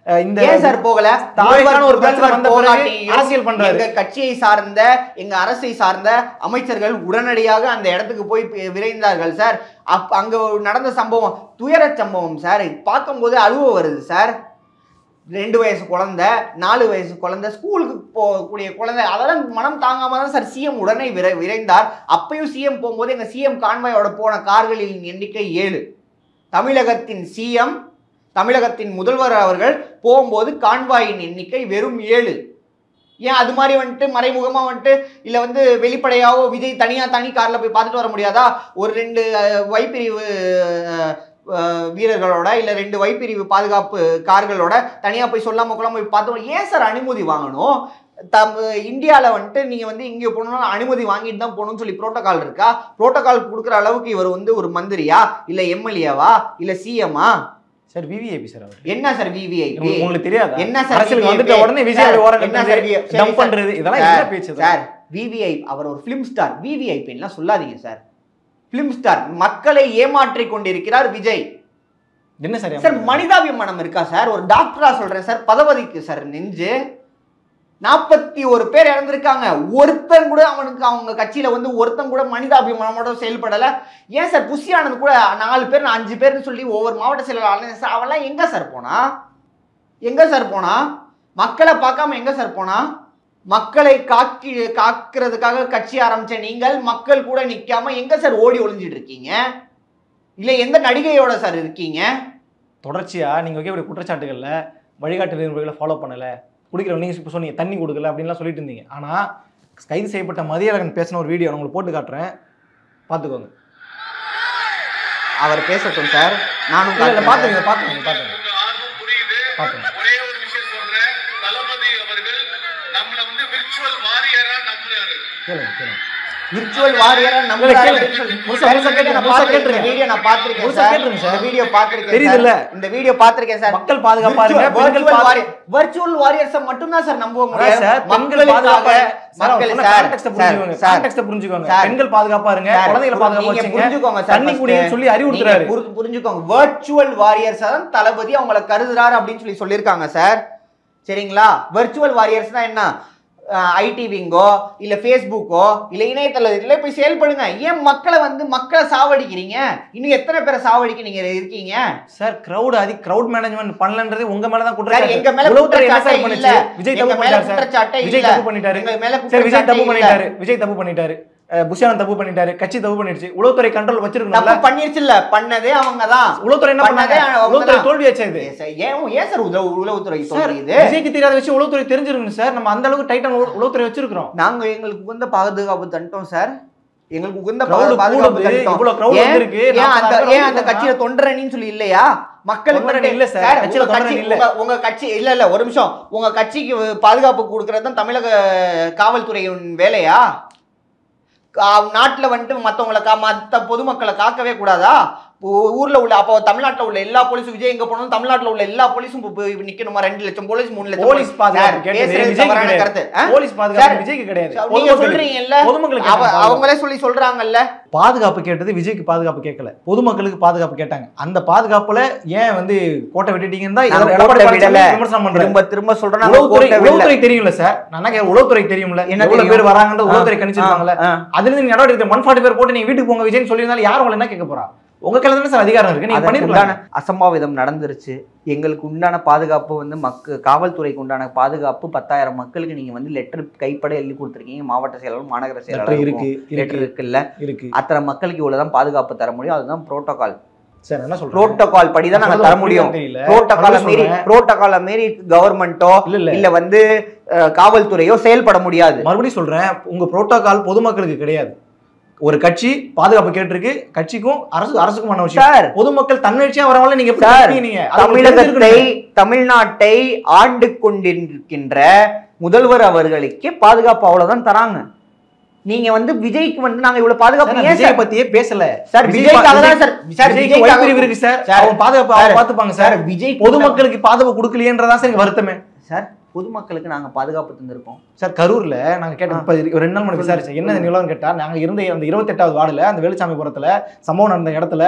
A: இந்த
B: ஏன் சார் போகல?
A: தாழ்வான ஒரு பிரச்சனை வந்த பிறகு அரசியல் பண்றாரு.
B: எங்க கட்சியை சார்ந்த எங்க அரசை சார்ந்த அமைச்சர்கள் உடனடியாக அந்த இடத்துக்கு போய் விரைந்தார்கள் சார். அங்க நடந்த சம்பவம் துயர சம்பவம் சார். பார்க்கும்போது அழுவ வருது சார். 2 வயசு குழந்தை, 4 வயசு குழந்தை, ஸ்கூலுக்கு போகக்கூடிய குழந்தை, அதெல்லாம் மனம் தாங்காம தான் சார் சிஎம் உடனே விரைந்தார். அப்பயும் சிஎம் போகும்போது எங்க சிஎம் கான்வாயோட போன கார்களின் எண்ணிக்கை 7. தமிழகத்தின் சிஎம், தமிழகத்தின் முதல்வர் அவர்கள் போகும்போது கான்வாயின் எண்ணிக்கை வெறும் 7. ஏன் அது மாதிரி வந்துட்டு மறைமுகமா வந்துட்டு இல்ல வந்து வெளிப்படையாவோ விஜய் தனி கார்ல போய் பார்த்துட்டு வர முடியாதா? ஒரு 2 வைப்பிரிவு வீரர்களோட இல்ல 2 வைப்பிரிவு பாதுகாப்பு கார்களோட தனியா போய் சொல்லாம கொள்ளாம போய் பார்த்தோம். ஏன் சார் அனுமதி வாங்கணும்? இந்தியாவில் வந்துட்டு நீங்க வந்து இங்கே போகணும்னா அனுமதி வாங்கிட்டு தான் போகணும்னு சொல்லி புரோட்டோகால் இருக்கா? புரோட்டோகால் கொடுக்குற அளவுக்கு இவர் வந்து ஒரு மந்திரியா இல்ல எம்எல்ஏவா இல்ல சிஎம்மா?
A: Sir VVIP sir. அவர்
B: என்ன சார் விவிஐபி? உங்களுக்கு
A: தெரியாது?
B: என்ன சார்
A: அரசியல் வந்துட்ட உடனே விஜய் ஓரங்க என்ன சார் டம்ப் பண்றது இதெல்லாம் என்ன பேச்சு
B: சார்? விவிஐ அவர் ஒரு ஃபிலிம் ஸ்டார். விவிஐபி எல்லாம் சொல்லாதீங்க சார். ஃபிலிம் ஸ்டார், மக்களை ஏமாற்றி கொண்டிருக்கிறார் விஜய்.
A: என்ன சார்
B: சார் மனிதாபிமானம் இருக்கா சார்? ஒரு டாக்டரா சொல்றேன் சார், பதவிக்கு சார் நெஞ்சு. 41 பேர் இறந்திருக்காங்க. ஒருத்தன் கூட அவனுக்கு அவங்க கட்சியில வந்து ஒருத்தன் கூட மனிதாபிமானமோட செயல்படல. ஏன் சார் புஷியானது கூட 4 பேர் 5 பேர்னு சொல்லி ஒவ்வொரு மாவட்ட செயலாளர் அவெல்லாம் எங்க சார் போனா? எங்க சார் போனா? மக்களை பார்க்காம எங்க சார் போனா? மக்களை காக்கிறதுக்காக கட்சி ஆரம்பிச்ச நீங்கள் மக்கள் கூட நிக்காம எங்க சார் ஓடி ஒளிஞ்சிட்டு இருக்கீங்க? இல்ல எந்த நடிகையோட சார் இருக்கீங்க?
A: தொடர்ச்சியா நீங்க வைக்கக்கூடிய குற்றச்சாட்டுகள்ல வழிகாட்டு நெறிமுறைகளை ஃபாலோ பண்ணல, குடிக்கிற நீங்க இப்போ சொன்னீங்க தண்ணி கொடுக்கல அப்படின்லாம் சொல்லிட்டு இருந்தீங்க. ஆனா கைது செய்யப்பட்ட மதியழகன் பேசின ஒரு வீடியோ உங்களுக்கு போட்டு காட்டுறேன், பார்த்துக்கோங்க.
B: அவர் பேசட்டும் சார். நானும்
A: பார்த்துங்க.
D: ஒரே ஒரு விஷயம் சொல்றேன், தளபதி அவர்கள் நம்மள வந்து விர்ச்சுவல் வாரியரா நம்புறாரு.
A: கேளுங்க.
B: விர்ச்சுவல் வாரியரா நம்புறாரு. வீடியோ நான் பாத்திருக்கேன் சார். வீடியோ பாத்திருக்கேன்.
A: தெரியுதுல்ல?
B: இந்த வீடியோ பாத்திருக்கேன் சார்.
A: மக்கள் பாதுகாப்பா இருங்க.
B: விர்ச்சுவல் வாரியர்ஸ் மட்டும் தான் சார் நம்ப முடியாது
A: சார். பெண்கள் பாதுகாப்பா புரிஞ்சுக்கோங்க. பெண்கள் பாதுகாப்பா இருங்க, குழந்தைகளை பாதுகாப்பா
B: புரிஞ்சுக்கோங்க.
A: தண்ணி குடின்னு சொல்லி அறிவுறுத்துறாரு.
B: புரிஞ்சுக்கோங்க. விர்ச்சுவல் வாரியர்ஸ் தான் தளபதி அவங்கள கருதுறாரு அப்படின்னு சொல்லியிருக்காங்க சார். சரிங்களா? விர்ச்சுவல் வாரியர்ஸ்னா என்ன? ஐடி விங்கோ இல்ல பேஸ்புக்கோ இல்ல இணையதளத்துல போய் செயல்படுங்க. ஏன் மக்களை சாவடிக்கிறீங்க? இன்னும் எத்தனை பேரை சாவடிக்க நீங்க இருக்கீங்க சார்?
A: கிரவுட் மேனேஜ்மெண்ட் பண்ணலன்றது உங்க மேல தான் குற்றச்சாட்டு.
B: எங்க மேல குற்றச்சாட்டு இல்ல.
A: விஜய் தப்பு பண்ணிட்டாரு. விஜய் தப்பு பண்ணிட்டாரு. புஷியானந்த் தப்பு பண்ணிட்டாரு. கட்சி தப்பு பண்ணிடுச்சு. உளவுத்துறை கண்ட்ரோல் வச்சிருக்கணும்.
B: தப்பு பண்ணிருச்சு இல்ல, பண்ணதே அவங்கதான்.
A: உளவுத்துறை என்ன பண்ணாங்க? உளவுத்துறை தோல்வி ஆச்சு.
B: ஏன் சார் உளவுத்துறை தோல்வியுது?
A: விஜய்க்கு தெரியாத விஷயம் உளவுத்துறை தெரிஞ்சிருக்கணும் சார். நம்ம அந்த அளவுக்கு டைட்டன் உளவுத்துறை வச்சிருக்கோம்.
B: நாங்க எங்களுக்கு உகந்த பாதுகாப்பு தந்துட்டோம் சார். எங்களுக்கு உகந்த பாதுகாப்பு தந்துட்டோம். ஏன் அந்த கட்சியில தொண்டரணின்னு சொல்லி இல்லையா? மக்களுக்கு இல்ல சார். கட்சியில தொண்டரணி இல்ல. உங்க கட்சி இல்ல ஒரு நிமிஷம். உங்க கட்சிக்கு பாதுகாப்பு கொடுக்கறது தான் தமிழக காவல்துறையின் வேலையா? நாட்டுல வந்துட்டு மத்த பொதுமக்களை காக்கவே கூடாதா? ஊர்ல உள்ள அப்போ தமிழ்நாட்டுல உள்ள எல்லா போலீஸும் விஜய் எங்க போனாலும் தமிழ்நாட்டுல உள்ள எல்லா போலீஸும் நிக்கணுமா? 2 லட்சம் போலீஸ் 3 லட்சம் போலீஸ் பாதுகாப்பு
A: விஜய்க்கு கிடையாது.
B: நீங்க சொல்றீங்கல்ல, அவங்களே சொல்றாங்கல்ல.
A: பாதுகாப்பு கேட்டது விஜய்க்கு பாதுகாப்பு கேட்கல, பொதுமக்களுக்கு பாதுகாப்பு கேட்டாங்க. அந்த பாதுகாப்புல ஏன் வந்து கோட்டை விட்டுட்டீங்கன்னா விமர்சனம் பண்றேன்.
B: திரும்ப சொல்றேன்.
A: உளவுத்துறை தெரியும்ல சார்? நான் உளவுத்துறை தெரியும்ல, எவ்வளவு பேர் வராங்கன்னு உளவுத்துறை கணிச்சிருக்காங்கல்ல. அதுல இருந்து நீங்க நடவடிக்கை 140 பேர் போட்டு நீங்க வீட்டுக்கு போங்க விஜய்னு சொல்லியிருந்தாலும் யாரும் உங்களை என்ன கேட்க போறா? உங்க கையில தானே சார் அதிகாரம் இருக்கு. நீங்க பண்ணிருக்கீங்க.
B: அசம்பாவிதம் நடந்துருச்சு. எங்களுக்கு உண்டான பாதுகாப்பு வந்து காவல்துறைக்கு உண்டான பாதுகாப்பு 10,000 மக்களுக்கு நீங்க வந்து லெட்டர் கைப்பட எழுதி கொடுத்துருக்கீங்க. மாவட்ட செயலாளர், மாநகர செயலாளர் இருக்குல்ல, அத்தனை மக்களுக்கு இவ்வளவுதான் பாதுகாப்பு தர முடியும். அதுதான் புரோட்டோகால்.
A: சார் என்ன சொல்றேன்?
B: புரோட்டோகால் படிதான் நாங்க தர முடியும். புரோட்டோகாலை மீறி கவர்மெண்டோ இல்ல வந்து காவல்துறையோ செயல்பட முடியாது.
A: மறுபடியும் சொல்றேன், உங்க புரோட்டோகால் பொதுமக்களுக்கு கிடையாது. ஒரு கட்சி பாதுகாப்பு கேட்டிருக்கு, கட்சிக்கும் அரசுக்குமான விஷயம். பொதுமக்கள் தன்னெழுச்சியா வரவங்கள நீங்க தமிழகத்தை
B: தமிழ்நாட்டை ஆண்டு கொண்டிருக்கின்ற முதல்வர் அவர்களுக்கே பாதுகாப்பு அவ்வளவுதான் தராங்க. நீங்க வந்து விஜய்க்கு வந்து நாங்க இவ்வளவு பாதுகாப்பு ஏன்
A: விஜய் பத்தியே பேசல
B: சார்? விஜய்க்காக தான் சார். சார்
A: விஜய்க்கு வைப்பிரிவு இருக்கு சார். அவங்க பாதுகாப்பு அவங்க பாத்துப்பாங்க சார்.
B: விஜய்
A: பொதுமக்களுக்கு பாதுகாப்பு கொடுக்கலையேன்றதா சார் எனக்கு வருத்தமே.
B: சார் பொதுமக்களுக்கு நாங்க பாதுகாப்பு தந்திருக்கோம்
A: சார். கரூர்ல நாங்க கேட்டோம், இப்ப ஒரு 2 நாள் முன்னாடி விசாரிச்சேன். என்ன நிலவரம் கேட்டா, நாங்க இருந்த அந்த 28வது வார்டுல அந்த வேலுச்சாமிபுரத்துல சம்பவம் நடந்த இடத்துல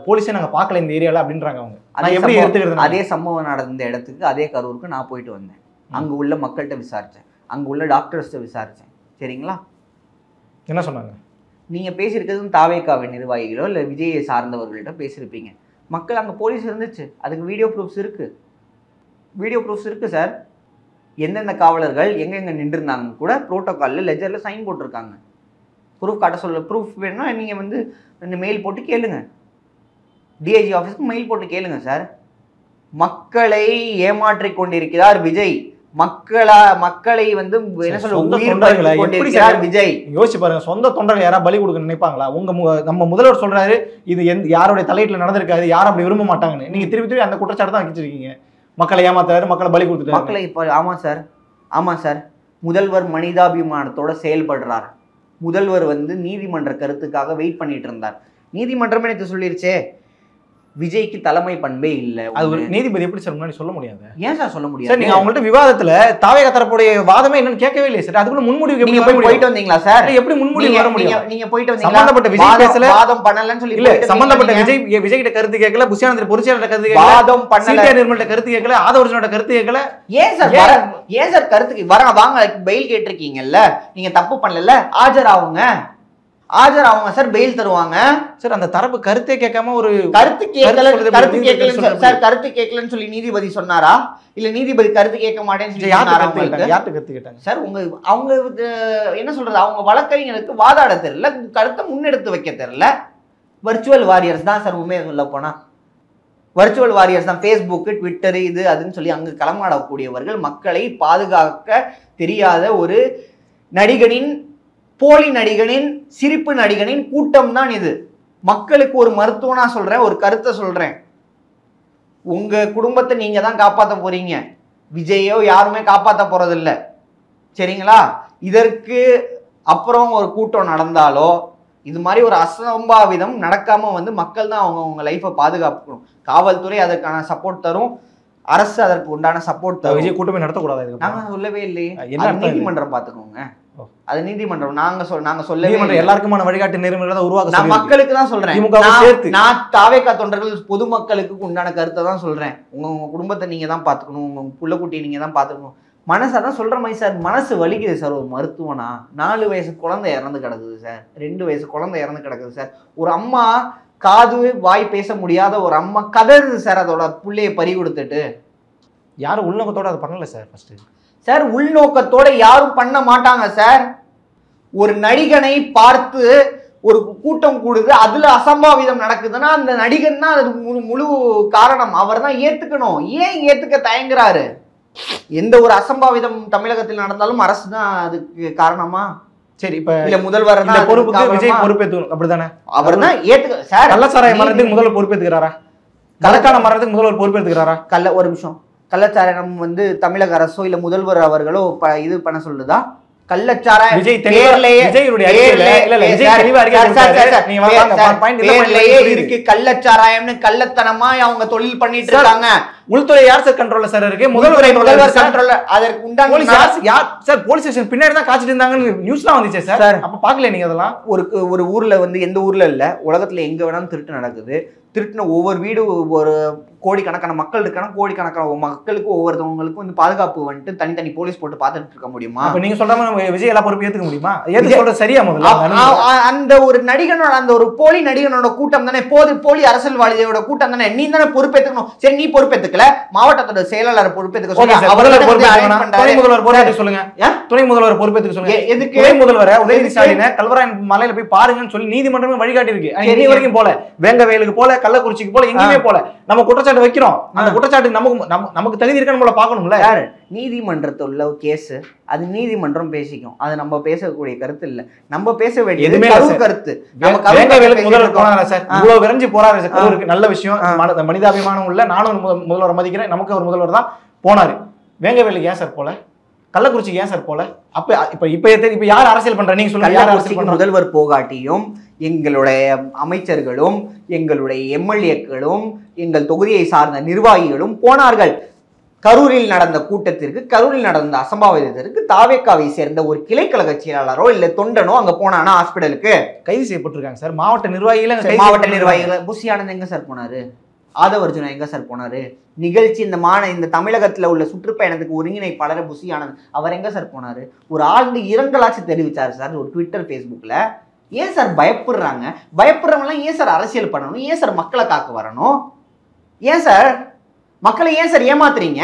A: போலீஸே நாங்க பார்க்கல இந்த ஏரியால அப்படின்றாங்க அவங்க. நான் எப்படி எடுத்துக்கிறது?
B: அதே சம்பவம் நடந்த இடத்துக்கு அதே கரூருக்கு நான் போயிட்டு வந்தேன். அங்க உள்ள மக்கள்கிட்ட விசாரிச்சேன், அங்க உள்ள டாக்டர்ஸ்ட்ட விசாரிச்சேன். சரிங்களா?
A: என்ன சொன்னாங்க?
B: நீங்க பேசியிருக்கிறது தாவேக்காவின் நிர்வாகிகளோ இல்ல விஜயை சார்ந்தவர்கள்ட்ட பேசியிருப்பீங்க. மக்கள் அங்க போலீஸ் இருந்துச்சு, அதுக்கு வீடியோ ப்ரூஃப்ஸ் இருக்கு சார். எந்தெந்த காவலர்கள் எங்கெங்க நின்றுருந்தாங்க கூட புரோட்டோகால்ல லெஜர்ல சைன் போட்டிருக்காங்க. ப்ரூஃப் காட்ட சொல்ல, ப்ரூஃப் வேணும்னா நீங்க வந்து மெயில் போட்டு கேளுங்க, டிஐஜி ஆஃபீஸ்க்கு மெயில் போட்டு கேளுங்க சார். மக்களை ஏமாற்றி கொண்டிருக்கிறார் விஜய். மக்களை வந்து என்ன சொல்ற விஜய்.
A: யோசிச்சு பாருங்க, சொந்த தொண்டர்கள் யாரா பலி கொடுக்க நினைப்பாங்களா? நம்ம முதல்வர் சொல்றாரு இது யாருடைய தலையீட்டுல நடந்திருக்காது, யாரும் அப்படி விரும்ப மாட்டாங்கன்னு. நீங்க திருப்பி அந்த குற்றச்சாட்டு தான் வச்சிருக்கீங்க. மக்களை ஏமாத்தாரு, மக்களை பலி கொடுத்துட்டாரு.
B: மக்களை இப்ப ஆமா சார் முதல்வர் மனிதாபிமானத்தோட செயல்படுறார். முதல்வர் வந்து நீதிமன்ற கருத்துக்காக வெயிட் பண்ணிட்டு இருந்தார். நீதிமன்றமே எனக்கு சொல்லிருச்சே விஜய்க்கு தலைமை பண்பே இல்ல.
A: அது ஒரு நீதிபதி எப்படி சார் முன்னாடி சொல்ல முடியாது?
B: ஏன் சார் சொல்ல முடியாது?
A: சார் நீங்க அவங்கள்ட்ட விவாதத்துல தாவேகா தரப்புடைய வாதமே என்னன்னு கேட்கவே இல்லையே சார். அதுக்குள்ள முன்முடிவு
B: நீங்க போயிட்டு வந்தீங்களா சார்?
A: எப்படி முன்முடிவு வர முடியும்?
B: நீங்க போயிட்டு வந்தீங்களா?
A: சம்பந்தப்பட்ட விஜய் பேசல,
B: வாதம் பண்ணலன்னு சொல்லி
A: இல்ல. சம்பந்தப்பட்ட விஜய் கிட்ட கருத்து கேட்கல, புஷியானந்தர் பொறிச்சியாளர் கருத்து கேட்கல,
B: வாதம் பண்ணல,
A: சீனியர் நிர்மல்ட்ட கருத்து கேட்கல, ஆதவர்ஜனோட கருத்து கேட்கல.
B: ஏன் சார் கருத்துக்கு வாங்க பெயில் கேட்டிருக்கீங்கல்ல, நீங்க தப்பு பண்ணல, ஆஜராவுங்க சார், பெயில் தருவாங்க
A: சார். அந்த தரப்பு கருத்தே கேட்காம ஒரு
B: கருத்து கேட்கலன்னு சொல்லி நீதிபதி சொன்னாரா? இல்ல நீதிபதி கருத்து கேட்க மாட்டேன்னு சொல்லி
A: யார்கிட்ட கருத்து கேட்டாங்க
B: சார்? அவங்க என்ன சொல்றது, அவங்க வழக்கறிஞருக்கு வாதாட தெரியல, கருத்தை முன்னெடுத்து வைக்க தெரியல. வர்ச்சுவல் வாரியர்ஸ் தான் சார். உண்மையை சொல்ல போனா வர்ச்சுவல் வாரியர்ஸ் தான். ஃபேஸ்புக், ட்விட்டர், இது அதுன்னு சொல்லி அங்கு களமாடக்கூடியவர்கள் மக்களை பாதுகாக்க தெரியாத ஒரு போலி நடிகனின் சிரிப்பு நடிகனின் கூட்டம் தான் இது. மக்களுக்கு ஒரு மருத்துவனா சொல்றேன், ஒரு கருத்தை சொல்றேன். உங்க குடும்பத்தை நீங்க தான் காப்பாற்ற போறீங்க, விஜயோ யாருமே காப்பாற்ற போறது இல்லை. சரிங்களா? இதற்கு அப்புறம் ஒரு கூட்டம் நடந்தாலோ இது மாதிரி ஒரு அசம்பாவிதம் நடக்காம வந்து மக்கள் தான் அவங்க லைஃபை பாதுகாக்கணும். காவல்துறை அதற்கான சப்போர்ட் தரும், அரசு அதற்கு உண்டான சப்போர்ட் தரும்.
A: விஜய் கூட்டமே நடத்தக்கூடாது
B: நாங்க சொல்லவே இல்லையே. நீதிமன்றம் பாத்துக்கோங்க, அது நீதிமன்றம். நாங்க சொல்லவே
A: எல்லாருக்குமான வழிகாட்டு நெறிமுறைகளை தான் உருவாக்க.
B: நான் மக்களுக்கு தான் சொல்றேன். நான் தாவேகா தொண்டர்கள் பொதுமக்களுக்கு உண்டான கருத்தை தான் சொல்றேன். உங்க குடும்பத்தை நீங்க தான் பாத்துக்கணும், உங்க புள்ள குட்டியை நீங்க தான் பாத்துக்கணும். மனசாதான் சொல்ற மாதிரி சார். மனசு வலிக்குது சார். ஒரு மருத்துவனா 4 வயசு குழந்தை இறந்து கிடக்குது சார், 2 வயசு குழந்தை இறந்து கிடக்குது சார். ஒரு அம்மா காது வாய் பேச முடியாத ஒரு அம்மா கதறுது சார், அதோட பிள்ளைய பறி கொடுத்துட்டு.
A: யாரும் உள்நோக்கத்தோட அதை பண்ணல சார். ஃபர்ஸ்ட்
B: சார் உள்நோக்கத்தோட யாரும் பண்ண மாட்டாங்க சார். ஒரு நடிகனை பார்த்து ஒரு கூட்டம் கூடுது, அதுல அசம்பாவிதம் நடக்குதுன்னா அந்த நடிகன் தான் அது முழு காரணம். அவர் தான் ஏத்துக்கணும். ஏன் ஏத்துக்க தயங்குறாரு? எந்த ஒரு அசம்பாவிதம் தமிழகத்தில் நடந்தாலும் அரசு தான் அதுக்கு காரணமா? சரி, இப்ப இல்ல முதல்வர்
A: பொறுப்புக்கு விஜய் பொறுப்பேற்றுக்கணும், அப்படித்தானே?
B: அவர் தான் ஏத்துக்க சார்.
A: கள்ளச்சாராய மரணத்துக்கு முதல்வர் பொறுப்பேற்றுக்கிறாரா? கலக்கான மரணத்துக்கு முதல்வர் பொறுப்பேற்றுக்கிறாரா?
B: ஒரு நிமிஷம். கள்ளச்சாராயம் வந்து தமிழக அரசோ இல்ல முதல்வர் அவர்களோ இது பண்ண சொல்லுதா? கள்ளச்சாராயம் இருக்கு, கள்ளச்சாராயம்னு கள்ளத்தனமா அவங்க தொழில் பண்ணிட்டு இருக்காங்க.
A: உள்துறை யார் சார் கண்ட்ரோல்ல சார் இருக்கு?
B: முதல்வர் கண்ட்ரோல்ல. அதற்கு உண்டான
A: யார் சார்? போலீஸ் ஸ்டேஷன் பின்னாடி தான் காய்ச்சிட்டு இருந்தாங்கன்னு நியூஸ்லாம் வந்துச்சே சார். அப்ப பாக்கல நீங்க அதெல்லாம்?
B: ஒரு ஊர்ல வந்து, எந்த ஊர்ல இல்ல, உலகத்துல எங்க வேணாலும் திருட்டு நடக்குது. திருட்டின ஒவ்வொரு வீடு ஒரு கோடிக்கணக்கான மக்கள் இருக்கான, கோடிக்கணக்கான மக்களுக்கு ஒவ்வொருத்தவங்களுக்கும் வந்து பாதுகாப்பு வந்துட்டு தனித்தனி போலீஸ் போட்டு பார்த்துட்டு இருக்க முடியுமா?
A: நீங்க சொல்ற மாதிரி விஜய் எல்லா பொறுப்பு ஏத்துக்க முடியுமா? ஏத்து சொல்றது சரியா? முதல்ல
B: அந்த ஒரு நடிகனோட, அந்த ஒரு போலி நடிகனோட கூட்டம் தானே, போலி அரசியல்வாதியோட கூட்டம் தானே. நீ தானே பொறுப்பேற்றுக்கணும். சரி, நீ பொறுப்பேற்றுக்கல, மாவட்டத்தோட செயலாளர் பொறுப்பேற்றுக்க சொல்லுங்க.
A: சொல்லுங்க, துணை முதல்வர் பொறுப்பேற்றுக்க சொல்லுங்க. எதுக்கு துணை முதல்வரை உதயநிதி ஸ்டாலினை கல்வராயன் மலையில போய் பாருங்கன்னு சொல்லி நீதிமன்றமே வழிகாட்டி இருக்கு. இன்னி வரைக்கும் போல, வேங்கவேலுக்கு போல, கள்ளக்குறிச்சிக்கு போல, எங்கேயுமே போல. நம்ம குற்றச்சாட்டு வைக்கிறோம், அந்த குற்றச்சாட்டு நமக்கு தகுதி இருக்கான்னு போல பாக்கணும்ல.
B: நீதிமன்றத்தில் உள்ள கேஸ் அது நீதிமன்றம் பேசிக்கும், அது நம்ம பேசக்கூடிய கருத்து இல்ல. நம்ம பேச வேண்டியது கருத்து.
A: முதல்வர் போனாரா சார்? இவ்வளவு விரைஞ்சு போறாரு சார், நல்ல விஷயம். மனிதாபிமானம் உள்ள, நானும் முதல்வர் மதிக்கிறேன், நமக்கு ஒரு முதல்வர் தான் போனாரு. வேங்கவேலுக்கு ஏன் சார் போல? கள்ளக்குறிச்சிக்கு ஏன் சார் போல? இப்ப யார் அரசியல் பண்ற? நீங்க சொல்லுங்க, யார் அரசியல் பண்ற?
B: முதல்வர் போகாட்டியும் எங்களுடைய அமைச்சர்களும் எங்களுடைய எம்எல்ஏக்களும் எங்கள் தொகுதியை சார்ந்த நிர்வாகிகளும் போனார்கள். கரூரில் நடந்த கூட்டத்திற்கு, கரூரில் நடந்த அசம்பாவிதத்திற்கு தாவேக்காவை சேர்ந்த ஒரு கிளைக்கழக செயலாளரோ இல்ல தொண்டனோ அங்க போனானா ஹாஸ்பிடலுக்கு?
A: கைது செய்யப்பட்டிருக்காங்க சார். மாவட்ட நிர்வாகிகள்
B: மாவட்ட நிர்வாகிகள் புஷி ஆனந்த் எங்க சார் போனாரு? ஆதவர்ஜுனா எங்க சார் போனாரு? நிகழ்ச்சி இந்த தமிழகத்துல உள்ள சுற்றுப்பயணத்துக்கு ஒருங்கிணைப்பாளர் புஷி ஆனந்த் அவர் எங்க சார் போனாரு? ஒரு ஆழ்ந்து இரங்கலாட்சி தெரிவிச்சாரு சார் ஒரு ட்விட்டர் ஃபேஸ்புக்ல. ஏன் சார் பயப்படுறாங்க? பயப்படுறவங்களாம் ஏன் சார் அரசியல் பண்ணணும்? ஏன் சார் மக்களை காக்க வரணும்? ஏன் சார் மக்களை ஏன் சார் ஏமாத்துறீங்க?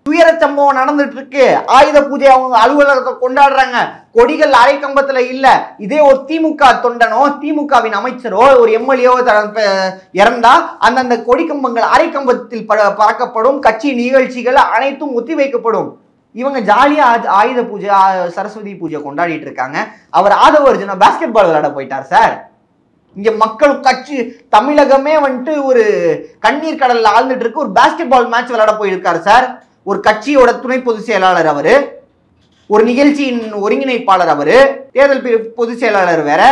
B: துயர சம்பவம் நடந்துட்டு இருக்கு. ஆயுத பூஜை அவங்க அலுவலகத்தை கொண்டாடுறாங்க. கொடிகள் அரை கம்பத்துல இல்ல. இதே ஒரு திமுக தொண்டனோ திமுகவின் அமைச்சரோ ஒரு எம்எல்ஏவோ இறந்தா அந்தந்த கொடி கம்பங்கள் அரை கம்பத்தில் பறக்கப்படும். கட்சி நிகழ்ச்சிகள் அனைத்தும் ஒத்தி வைக்கப்படும். இவங்க ஜாலியா ஆயுத பூஜை சரஸ்வதி பூஜை கொண்டாடிட்டு இருக்காங்க. அவர் ஆதவர்ஜுனா பாஸ்கெட் பால் விளையாட போயிட்டார் சார். இங்க மக்கள் கட்சி தமிழகமே வந்துட்டு ஒரு கண்ணீர் கடல்ல ஆழ்ந்துட்டு இருக்கு. ஒரு பாஸ்கெட் பால் மேட்ச் விளையாட போயிருக்காரு சார். ஒரு கட்சியோட துணை பொதுச் செயலாளர் அவரு, ஒரு நிகழ்ச்சியின் ஒருங்கிணைப்பாளர் அவரு, தேர்தல் பொதுச் செயலாளர் வேற.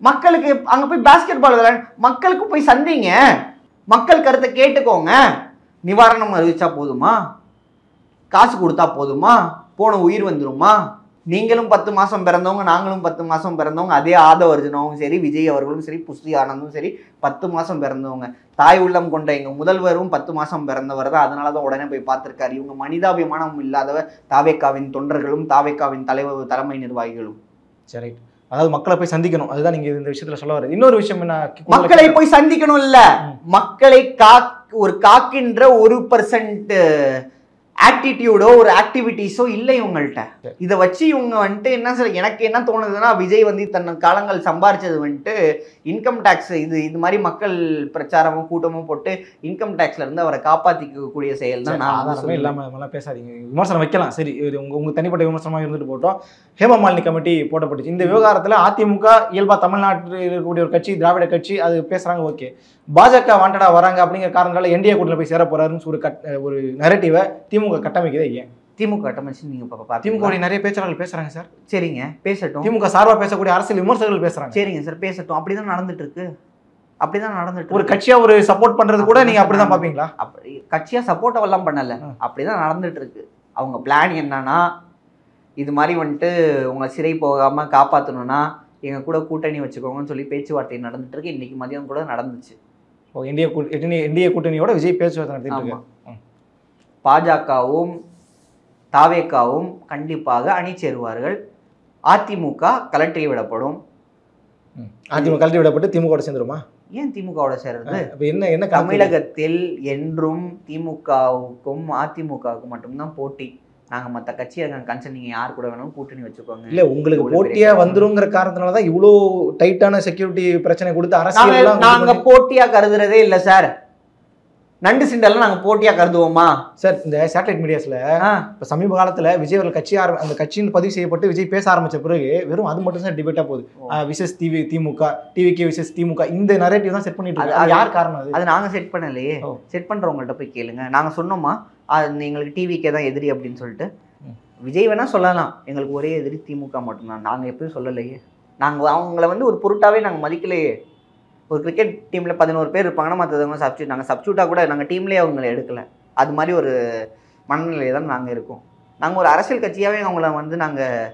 B: மக்களுக்கு அங்க போய் பாஸ்கெட் பால் விளையாட, மக்களுக்கு போய் சந்திங்க, மக்கள் கருத்தை கேட்டுக்கோங்க. நிவாரணம் அறிவிச்சா போதுமா? காசு கொடுத்தா போதுமா? போன உயிர் வந்துருமா? நீங்களும் 10 மாசம் பிறந்தவங்க, நாங்களும் 10 மாசம் பிறந்தவங்க. அதே ஆதவர்ஜுனாவும் சரி, விஜய் அவர்களும் சரி, புஷி ஆனந்தும் சரி 10 மாசம் பிறந்தவங்க. தாய் உள்ளம் கொண்ட எங்க முதல்வரும் 10 மாசம் பிறந்தவர் தான். அதனாலதான் உடனே போய் பார்த்திருக்காரு. இவங்க மனிதாபிமானம் இல்லாதவர் தாவேக்காவின் தொண்டர்களும் தாவேக்காவின் தலைமை நிர்வாகிகளும்.
A: சரி, அதாவது மக்களை போய் சந்திக்கணும், அதுதான் நீங்க இந்த விஷயத்துல சொல்ல வர்றது. இன்னொரு விஷயம் என்ன,
B: மக்களை போய் சந்திக்கணும் இல்ல, மக்களை காக்கின்ற 1% ஆட்டிடியூடோ ஒரு ஆக்டிவிட்டிஸோ இல்லை இவங்கள்ட்ட. இதை வச்சு இவங்க வந்துட்டு என்ன சார், எனக்கு என்ன தோணுதுன்னா, விஜய் வந்து தன் காலங்கள் சம்பாரிச்சது வந்துட்டு இன்கம் டேக்ஸ் இது மாதிரி மக்கள் பிரச்சாரமும் கூட்டமும் போட்டு இன்கம் டேக்ஸ்ல இருந்து அவரை காப்பாத்திக்கக்கூடிய செயல் தான்.
A: ஆதாரமே இல்லாம பேசாதீங்க, விமர்சனம் வைக்கலாம். சரி, உங்க தனிப்பட்ட விமர்சனமா இருந்துட்டு போட்டோம். ஹேமமாலினி கமிட்டி போட்டப்பட்டுச்சு. இந்த விவகாரத்துல அதிமுக இயல்பா தமிழ்நாட்டில் இருக்கக்கூடிய ஒரு கட்சி, திராவிட கட்சி, அது பேசுறாங்க. ஓகே, பாஜக வாண்டடா வராங்க அப்படிங்கிற காரணத்தால என்டிஏ கூட்டணியில போய் சேர போறாருன்னு ஒரு நரேட்டிவை திமுக கட்டமைக்குதே ஏன்?
B: திமுக கட்டமைச்சு நீங்க
A: திமுக நிறைய பேச்சாளர்கள் பேசுறாங்க சார்.
B: சரிங்க, பேசட்டும்.
A: திமுக சார்பா பேசக்கூடிய அரசியல் விமர்சகர்கள் பேசுறாங்க.
B: சரிங்க சார், பேசட்டும். அப்படிதான் நடந்துட்டு இருக்கு.
A: ஒரு கட்சியா ஒரு சப்போர்ட் பண்றது கூட நீங்க அப்படிதான் பாப்பீங்களா?
B: அப்படி கட்சியா சப்போர்ட் எல்லாம் பண்ணல, அப்படிதான் நடந்துட்டு இருக்கு. அவங்க பிளான் என்னன்னா, இது மாதிரி வந்துட்டு உங்களை சிறை போகாம காப்பாற்றணும்னா எங்க கூட கூட்டணி வச்சுக்கோங்கன்னு சொல்லி பேச்சுவார்த்தை நடந்துட்டு இருக்கு. இன்னைக்கு மதியம் கூட நடந்துச்சு.
A: என்டிஏ கூட்டணியோட விஜய் பேச்சுவார்த்தை நடத்திட்டு இருக்காங்க.
B: பாஜகவும் தாவேக்காவும் கண்டிப்பாக அணி சேருவார்கள். அதிமுக கலட்டி விடப்படும்.
A: அதிமுக கலட்டி விடப்பட்டு திமுக சேர்ந்துருமா?
B: ஏன் திமுகவோட சேர்றது?
A: என்ன
B: தமிழகத்தில் என்றும் திமுகவுக்கும் அதிமுகவுக்கும் மட்டும்தான் போட்டி. நாங்க மற்ற கட்சியை கன்சர்ன், நீங்க யார் கூட வேணும் கூட்டணி வச்சுக்கோங்க.
A: இல்ல, உங்களுக்கு போட்டியா வந்துருங்கிற காரணத்தினாலதான் இவ்வளோ டைட்டான செக்யூரிட்டி பிரச்சனை கொடுத்து அரசியல்
B: நாங்க போட்டியா கருதுறதே இல்ல சார். நண்டு சிண்டெல்லாம் நாங்க போட்டியா கருதுவோமா
A: சார்? இந்த சேட்டலைட் மீடியாஸ்ல இப்ப சமீப காலத்துல விஜய் அவர்கள் அந்த கட்சியின் பதிவு செய்யப்பட்டு விஜய் பேச ஆரம்பிச்ச பிறகு வெறும் அது மட்டும் தான் டிபேட்டா போகுது. விசேஷ் திமுக, டிவிகே விசேஷ் திமுக, இந்த நரேட்டிவ் தான் செட் பண்ணிட்டு இருக்காங்க. யார் காரணம்?
B: அது நாங்க செட் பண்ணலையே. செட் பண்றவங்கள்ட்ட போய் கேளுங்க. நாங்க சொன்னோமா எங்களுக்கு டிவிக்கே தான் எதிரி அப்படின்னு சொல்லிட்டு? விஜய் வேணா சொல்லலாம், எங்களுக்கு ஒரே எதிரி திமுக மட்டும்தான். நாங்க எப்பயும் சொல்லலையே. நாங்க அவங்கள வந்து ஒரு பொருட்டாவே நாங்க மதிக்கலையே. ஒரு கிரிக்கெட் டீமில் 11 பேர் இருப்பாங்கன்னா மற்றவங்க சப்ஸ்டியூட், நாங்கள் சப்ஸ்டியூட்டாக கூட நாங்கள் டீம்லேயே அவங்கள எடுக்கலை. அது மாதிரி ஒரு மனநிலையை தான் நாங்கள் இருக்கோம். நாங்கள் ஒரு அரசியல் கட்சியாகவே அவங்கள வந்து நாங்கள்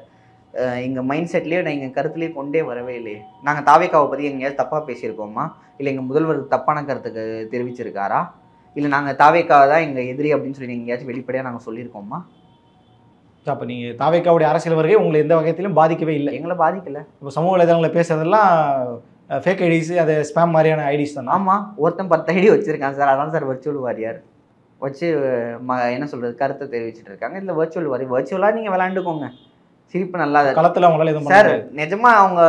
B: எங்கள் மைண்ட் செட்லேயே எங்கள் கருத்துலேயே கொண்டே வரவே இல்லையே. நாங்கள் தாவேக்காவை பற்றி எங்கேயாவது தப்பாக பேசியிருக்கோமா? இல்லை எங்கள் முதல்வர் தப்பான கருத்துக்கு தெரிவிச்சிருக்காரா? இல்லை நாங்கள் தாவேக்காவை தான் எங்கள் எதிரி அப்படின்னு சொல்லி எங்கேயாச்சும் வெளிப்படையாக நாங்கள் சொல்லியிருக்கோமா?
A: அப்போ நீங்கள் தாவேக்காவுடைய அரசியல் வருகை உங்களை எந்த வகையிலும் பாதிக்கவே இல்லை?
B: எங்களை பாதிக்கலை.
A: இப்போ சமூக வலைதளங்களில் பேசுறதெல்லாம் ஃபேக் ஐடிஸ், அது ஸ்பேம் மாதிரியான ஐடிஸ் தான்.
B: ஆமாம், ஒருத்தன் 10 ஐடி வச்சுருக்கான் சார். அதான் சார் வர்ச்சுவல் வாரியர் வச்சு என்ன சொல்கிறது கருத்தை தெரிவிச்சுட்டு இருக்காங்க. இதில் வர்ச்சுவலாக நீங்கள் விளாண்டுக்கோங்க, சிரிப்பு நல்லா
A: களத்தில் அவங்களால எதுவும்
B: சார். நிஜமாக அவங்க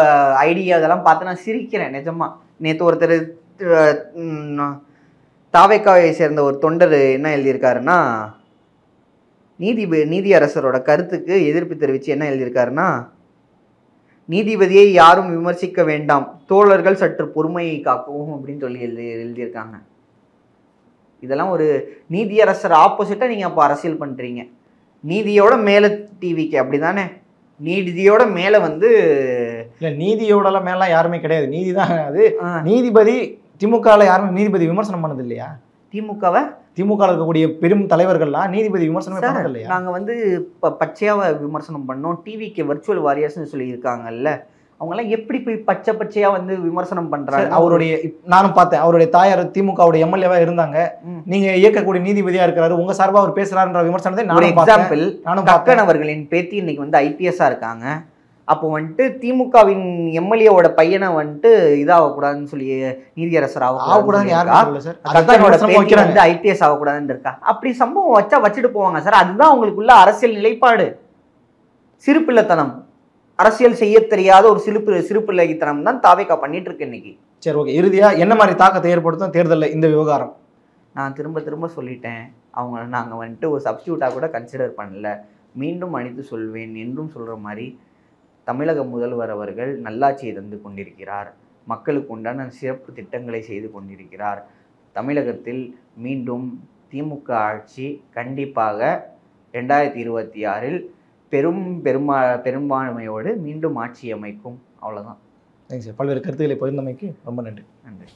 B: ஐடியா அதெல்லாம் பார்த்து நான் சிரிக்கிறேன் நிஜமாக. நேற்று ஒருத்தர் தாவேக்காவை சேர்ந்த ஒரு தொண்டர் என்ன எழுதியிருக்காருன்னா, நீதியரசரோட கருத்துக்கு எதிர்ப்பு தெரிவித்து என்ன எழுதியிருக்காருன்னா, நீதிபதியை யாரும் விமர்சிக்க வேண்டாம், தோழர்கள் சற்று பொறுமையை காக்கவும் அப்படின்னு சொல்லி எழுதியிருக்காங்க. இதெல்லாம் ஒரு நீதியரசர் ஆப்போசிட்டா நீங்க அப்போ அரசியல் பண்றீங்க. நீதியோட மேல டிவிக்கு அப்படிதானே, நீதியோட மேல வந்து
A: இல்ல நீதியோடலாம் மேலாம் யாருமே கிடையாது. நீதி தான் அது. நீதிபதி திமுகல யாருமே நீதிபதி விமர்சனம் பண்ணது இல்லையா?
B: திமுகவை
A: திமுக இருக்கக்கூடிய பெரும் தலைவர்கள்லாம் நீதிபதி விமர்சனமே பண்ணது இல்லையா?
B: நாங்க வந்து பச்சையாவை விமர்சனம் பண்ணோம். டிவிக்கு வர்ச்சுவல் வாரியர்ஸ்னு சொல்லி இருக்காங்கல்ல, அவங்க எல்லாம் எப்படி போய் பச்சையா வந்து விமர்சனம் பண்றாங்க?
A: அவருடைய நானும் பார்த்தேன், அவருடைய தாயார் திமுகவுடைய எம்எல்ஏவா இருந்தாங்க. நீங்க இயக்கக்கூடிய நீதிபதியா இருக்கிறாரு, உங்க சார்பா அவர் பேசுறாருன்ற விமர்சனத்தை
B: ஒரு எக்ஸாம்பிள்,
A: நானும்
B: கக்கன் அவர்களின் பேத்தி இன்னைக்கு வந்து ஐபிஎஸ்ஸா இருக்காங்க. அப்போ வந்துட்டு திமுகவின் எம்எல்ஏவோட பையனை வந்துட்டு இதாகக்கூடாதுன்னு சொல்லி நீதியரசர்
A: ஆகக்கூடாதுன்னு யாருமே சொல்லல சார்.
B: கக்கனோட பேத்தி வந்து ஐபிஎஸ் ஆகக்கூடாதுன்னு இருக்கா. அப்படி சம்பவம் வச்சுட்டு போவாங்க சார். அதுதான் அவங்களுக்குள்ள அரசியல் நிலைப்பாடு. சிறுபிள்ளைத்தனம், அரசியல் செய்ய தெரியாத ஒரு சிறுபிள்ளைத்தனம் தான் தாவேகா பண்ணிட்டு இருக்கு இன்னைக்கு.
A: சரி, ஓகே. இறுதியா என்ன மாதிரி தாக்கத்தை ஏற்படுத்தும் தேர்தலில் இந்த விவகாரம்?
B: நான் திரும்ப சொல்லிட்டேன், அவங்க நாங்கள் வந்துட்டு ஒரு சப்ஸ்டியூட்டாக கூட கன்சிடர் பண்ணல. மீண்டும் அணித்து சொல்வேன் என்றும் சொல்கிற மாதிரி தமிழக முதல்வர் அவர்கள் நல்லாட்சியை தந்து கொண்டிருக்கிறார். மக்களுக்கு உண்டான சிறப்பு திட்டங்களை செய்து கொண்டிருக்கிறார். தமிழகத்தில் மீண்டும் திமுக ஆட்சி கண்டிப்பாக 2026 பெரும்பான்மையோடு மீண்டும் ஆட்சி அமைக்கும். அவ்வளோதான்.
A: பல்வேறு கருத்துக்களை பகிர்ந்தமைக்கு ரொம்ப நன்றி.
B: நன்றி.